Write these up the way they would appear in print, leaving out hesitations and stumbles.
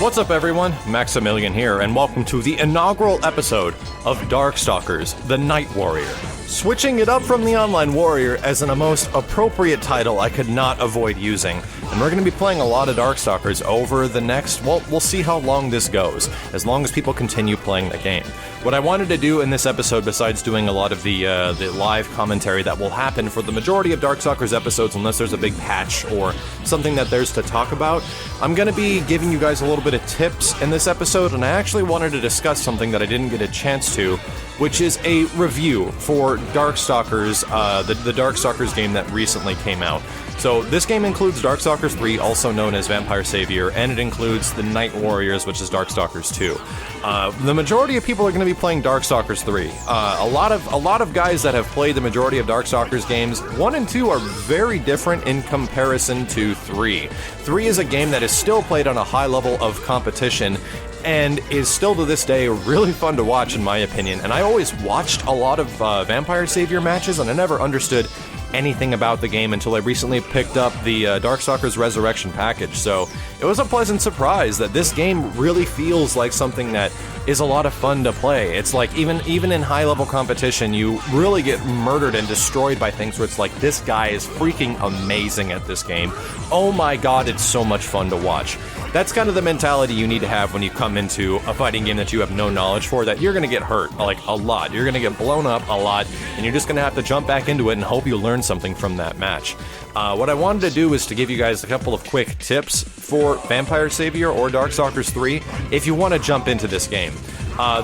What's up, everyone? Maximilian here, and welcome to the inaugural episode of Darkstalkers, the Night Warrior. Switching it up from the Online Warrior as a most appropriate title I could not avoid using. And we're going to be playing a lot of Darkstalkers over the next, well, we'll see how long this goes, as long as people continue playing the game. What I wanted to do in this episode, besides doing a lot of the live commentary that will happen for the majority of Darkstalkers episodes, unless there's a big patch or something that there's to talk about, I'm going to be giving you guys a little bit of tips in this episode, and I actually wanted to discuss something that I didn't get a chance to, which is a review for Darkstalkers, the Darkstalkers game that recently came out. So this game includes Darkstalkers 3, also known as Vampire Savior, and it includes the Night Warriors, which is Darkstalkers 2. The majority of people are going to be playing Darkstalkers 3. A lot of guys that have played the majority of Darkstalkers games, 1 and 2 are very different in comparison to 3. 3 is a game that is still played on a high level of competition, and is still to this day really fun to watch, in my opinion. And I always watched a lot of Vampire Savior matches, and I never understood anything about the game until I recently picked up the Darkstalkers Resurrection package. So it was a pleasant surprise that this game really feels like something that is a lot of fun to play. It's like even in high-level competition, you really get murdered and destroyed by things where it's like, this guy is freaking amazing at this game. Oh my god, it's so much fun to watch. That's kind of the mentality you need to have when you come into a fighting game that you have no knowledge for, that you're going to get hurt, like, a lot. You're going to get blown up a lot, and you're just going to have to jump back into it and hope you learn something from that match. What I wanted to do is to give you guys a couple of quick tips for Vampire Savior or Darkstalkers 3 if you want to jump into this game.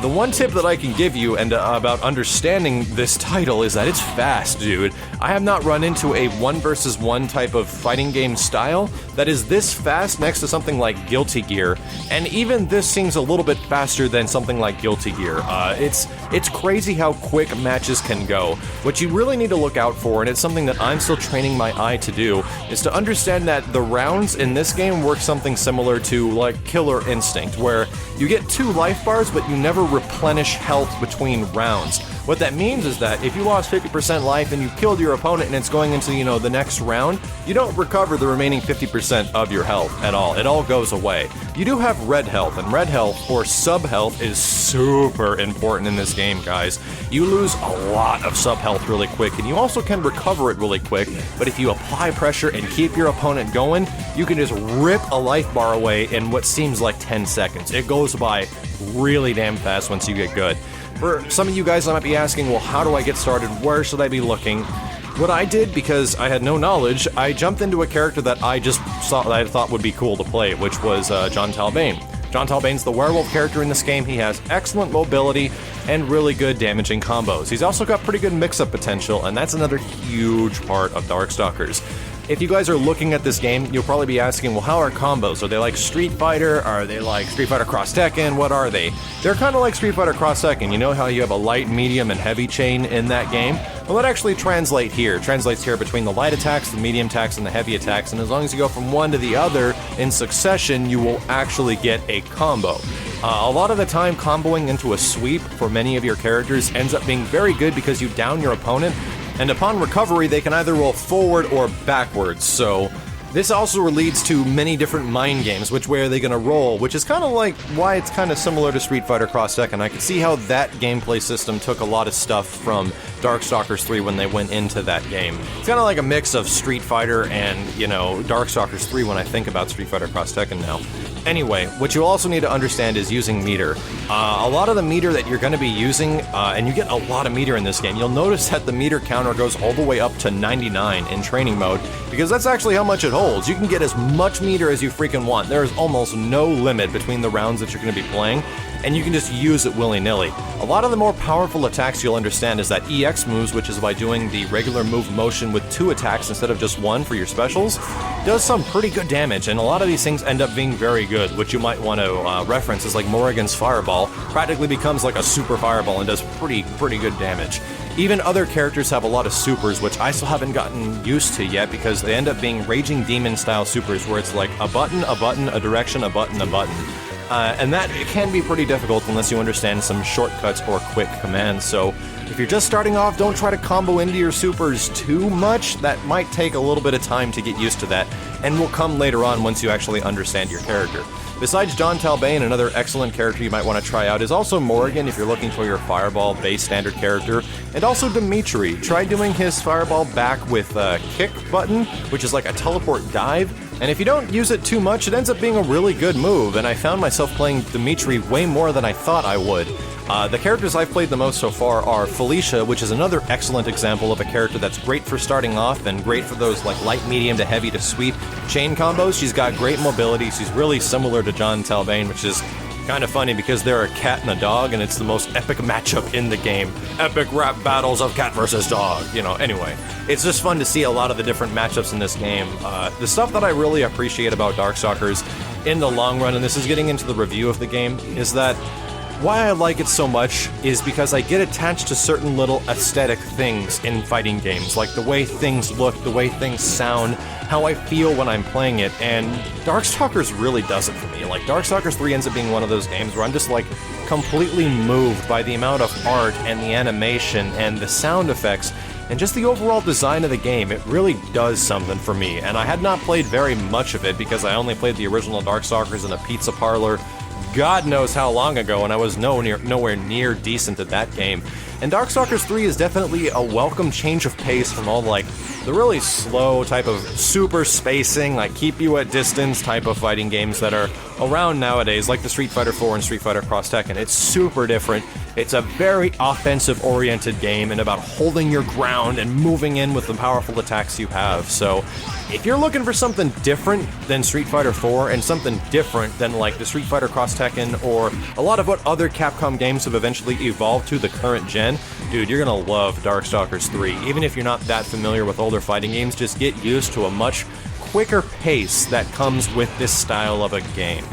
The one tip that I can give you and about understanding this title is that it's fast, dude. I have not run into a 1 versus 1 type of fighting game style that is this fast next to something like Guilty Gear, and even this seems a little bit faster than something like Guilty Gear. It's crazy how quick matches can go. What you really need to look out for, and it's something that I'm still training my eye to do, is to understand that the rounds in this game work something similar to like Killer Instinct, where you get 2 life bars, but you never replenish health between rounds. What that means is that if you lost 50% life and you killed your opponent and it's going into, the next round, you don't recover the remaining 50% of your health at all. It all goes away. You do have red health, and red health, or sub-health, is super important in this game, guys. You lose a lot of sub-health really quick, and you also can recover it really quick, but if you apply pressure and keep your opponent going, you can just rip a life bar away in what seems like 10 seconds. It goes by really damn fast once you get good. For some of you guys that might be asking, well, how do I get started? Where should I be looking? What I did, because I had no knowledge, I jumped into a character that I just saw that I thought would be cool to play, which was John Talbane. John Talbane's the werewolf character in this game. He has excellent mobility and really good damaging combos. He's also got pretty good mix-up potential, and that's another huge part of Darkstalkers. If you guys are looking at this game, you'll probably be asking, well, how are combos? Are they like Street Fighter? Are they like Street Fighter Cross Tekken? What are they? They're kind of like Street Fighter Cross Tekken. You know how you have a light, medium, and heavy chain in that game? Well, that actually translates here between the light attacks, the medium attacks, and the heavy attacks, and as long as you go from one to the other in succession, you will actually get a combo. A lot of the time, comboing into a sweep for many of your characters ends up being very good because you down your opponent, and upon recovery, they can either roll forward or backwards, so this also leads to many different mind games, which way are they going to roll, which is kind of like why it's kind of similar to Street Fighter Cross Tekken. I could see how that gameplay system took a lot of stuff from Darkstalkers 3 when they went into that game. It's kind of like a mix of Street Fighter and, Darkstalkers 3 when I think about Street Fighter Cross Tekken now. Anyway, what you also need to understand is using meter. A lot of the meter that you're going to be using, and you get a lot of meter in this game, you'll notice that the meter counter goes all the way up to 99 in training mode, because that's actually how much it holds. You can get as much meter as you freaking want. There is almost no limit between the rounds that you're going to be playing, and you can just use it willy-nilly. A lot of the more powerful attacks you'll understand is that EX moves, which is by doing the regular move motion with 2 attacks instead of just 1 for your specials, does some pretty good damage, and a lot of these things end up being very good, which you might want to reference as like Morrigan's Fireball practically becomes like a super fireball and does pretty good damage. Even other characters have a lot of supers, which I still haven't gotten used to yet because they end up being Raging Demon style supers where it's like a button, a direction, a button, a button. And that it can be pretty difficult unless you understand some shortcuts or quick commands. So if you're just starting off, don't try to combo into your supers too much. That might take a little bit of time to get used to that, and will come later on once you actually understand your character. Besides John Talbane, another excellent character you might want to try out is also Morrigan if you're looking for your Fireball base standard character, and also Dimitri. Try doing his Fireball back with a kick button, which is like a teleport dive, and if you don't use it too much, it ends up being a really good move, and I found myself playing Dimitri way more than I thought I would. The characters I've played the most so far are Felicia, which is another excellent example of a character that's great for starting off and great for those like light, medium to heavy to sweep chain combos. She's got great mobility. She's really similar to John Talbane, which is kind of funny because they're a cat and a dog, and it's the most epic matchup in the game. Epic rap battles of cat versus dog, you know. Anyway, it's just fun to see a lot of the different matchups in this game. The stuff that I really appreciate about Darkstalkers in the long run, and this is getting into the review of the game, is that why I like it so much is because I get attached to certain little aesthetic things in fighting games, like the way things look, the way things sound, how I feel when I'm playing it, and Darkstalkers really does it for me. Like, Darkstalkers 3 ends up being one of those games where I'm just, like, completely moved by the amount of art and the animation and the sound effects and just the overall design of the game. It really does something for me, and I had not played very much of it because I only played the original Darkstalkers in a pizza parlor God knows how long ago, and I was nowhere near decent at that game. And Darkstalkers 3 is definitely a welcome change of pace from all, like, the really slow type of super spacing, like, keep you at distance type of fighting games that are around nowadays, like the Street Fighter 4 and Street Fighter Cross Tekken. It's super different. It's a very offensive-oriented game and about holding your ground and moving in with the powerful attacks you have. So, if you're looking for something different than Street Fighter 4 and something different than, like, the Street Fighter Cross Tekken or a lot of what other Capcom games have eventually evolved to the current gen, dude, you're gonna love Darkstalkers 3. Even if you're not that familiar with older fighting games, just get used to a much quicker pace that comes with this style of a game.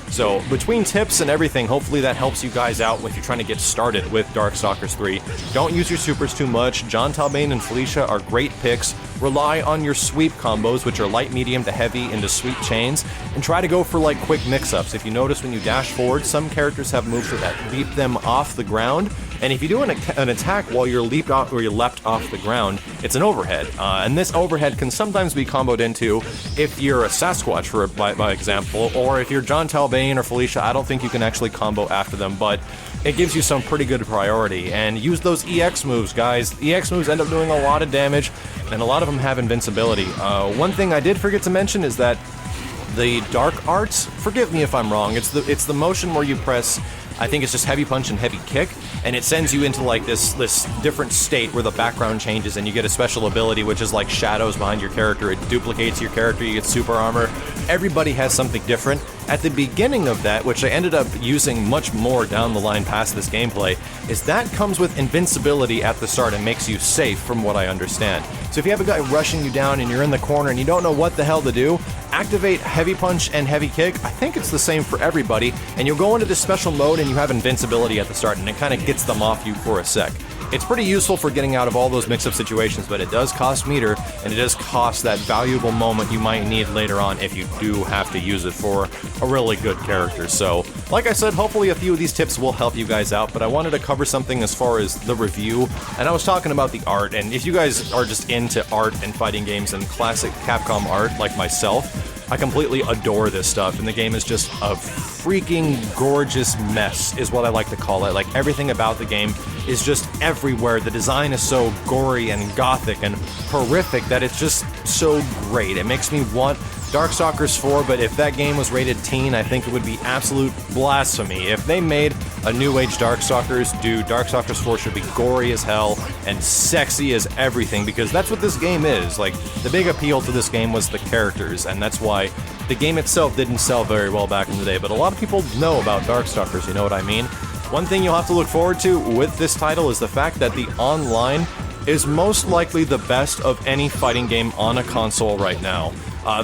So, between tips and everything, hopefully that helps you guys out if you're trying to get started with Darkstalkers 3. Don't use your supers too much. John Talbane and Felicia are great picks. Rely on your sweep combos, which are light, medium to heavy into sweep chains, and try to go for, like, quick mix-ups. If you notice when you dash forward, some characters have moves that leap them off the ground, and if you do an attack while you're leaped off or you're leapt off the ground, it's an overhead. And this overhead can sometimes be comboed into if you're a Sasquatch, by example, or if you're John Talbane or Felicia. I don't think you can actually combo after them, but it gives you some pretty good priority. And use those EX moves, guys. EX moves end up doing a lot of damage, and a lot of them have invincibility. One thing I did forget to mention is that the dark arts, forgive me if I'm wrong, it's the motion where you press, I think it's just heavy punch and heavy kick, and it sends you into like this different state where the background changes and you get a special ability which is like shadows behind your character. It duplicates your character, you get super armor. Everybody has something different. At the beginning of that, which I ended up using much more down the line past this gameplay, is that comes with invincibility at the start and makes you safe from what I understand. So if you have a guy rushing you down and you're in the corner and you don't know what the hell to do, activate heavy punch and heavy kick. I think it's the same for everybody, and you'll go into this special mode and you have invincibility at the start, and it kind of gets them off you for a sec. It's pretty useful for getting out of all those mix-up situations, but it does cost meter, and it does cost that valuable moment you might need later on if you do have to use it for a really good character. So, like I said, hopefully a few of these tips will help you guys out, but I wanted to cover something as far as the review, and I was talking about the art, and if you guys are just into art and fighting games and classic Capcom art like myself, I completely adore this stuff, and the game is just a freaking gorgeous mess, is what I like to call it. Like, everything about the game is just everywhere. The design is so gory and gothic and horrific that it's just so great. It makes me want Darkstalkers 4, but if that game was rated teen, I think it would be absolute blasphemy. If they made a new age Darkstalkers, dude, Darkstalkers 4 should be gory as hell and sexy as everything, because that's what this game is. Like, the big appeal to this game was the characters, and that's why the game itself didn't sell very well back in the day, but a lot of people know about Darkstalkers, you know what I mean? One thing you'll have to look forward to with this title is the fact that the online is most likely the best of any fighting game on a console right now.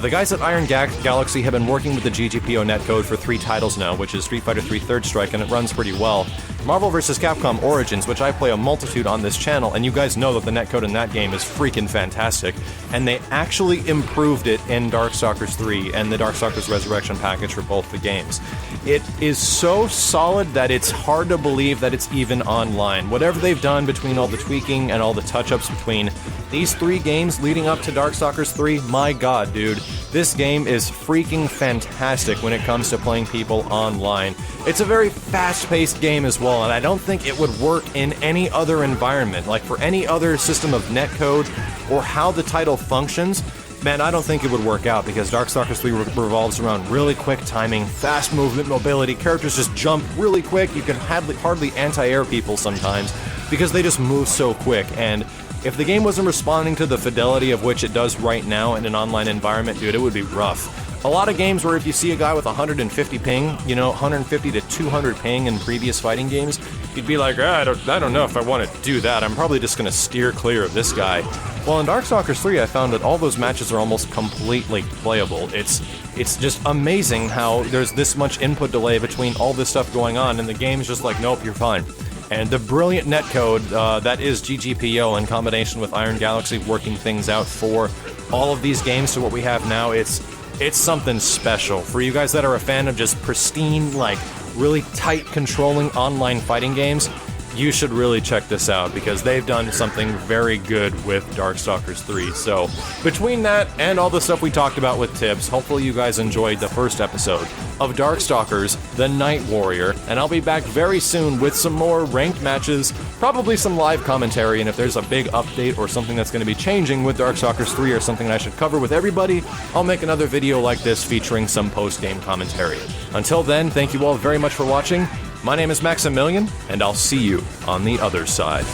The guys at Iron Galaxy have been working with the GGPO netcode for 3 titles now, which is Street Fighter III Third Strike, and it runs pretty well. Marvel vs. Capcom Origins, which I play a multitude on this channel, and you guys know that the netcode in that game is freaking fantastic, and they actually improved it in Darkstalkers 3 and the Darkstalkers Resurrection package for both the games. It is so solid that it's hard to believe that it's even online. Whatever they've done between all the tweaking and all the touch-ups between these 3 games leading up to Darkstalkers 3, my god, dude. This game is freaking fantastic when it comes to playing people online. It's a very fast-paced game as well, and I don't think it would work in any other environment. Like, for any other system of netcode or how the title functions, man, I don't think it would work out, because Darkstalkers 3 revolves around really quick timing, fast movement, mobility, characters just jump really quick, you can hardly anti-air people sometimes, because they just move so quick, and if the game wasn't responding to the fidelity of which it does right now in an online environment, dude, it would be rough. A lot of games where if you see a guy with 150 ping, you know, 150 to 200 ping in previous fighting games, you'd be like, I don't know if I want to do that, I'm probably just going to steer clear of this guy. Well, in Darkstalkers 3, I found that all those matches are almost completely playable. It's just amazing how there's this much input delay between all this stuff going on, and the game's just like, nope, you're fine. And the brilliant netcode that is GGPO in combination with Iron Galaxy working things out for all of these games to what we have now, it's something special. For you guys that are a fan of just pristine, like, really tight controlling online fighting games, you should really check this out, because they've done something very good with Darkstalkers 3. So, between that and all the stuff we talked about with tips, hopefully you guys enjoyed the first episode of Darkstalkers, The Night Warrior, and I'll be back very soon with some more ranked matches, probably some live commentary, and if there's a big update or something that's going to be changing with Darkstalkers 3 or something I should cover with everybody, I'll make another video like this featuring some post-game commentary. Until then, thank you all very much for watching. My name is Maximilian, and I'll see you on the other side.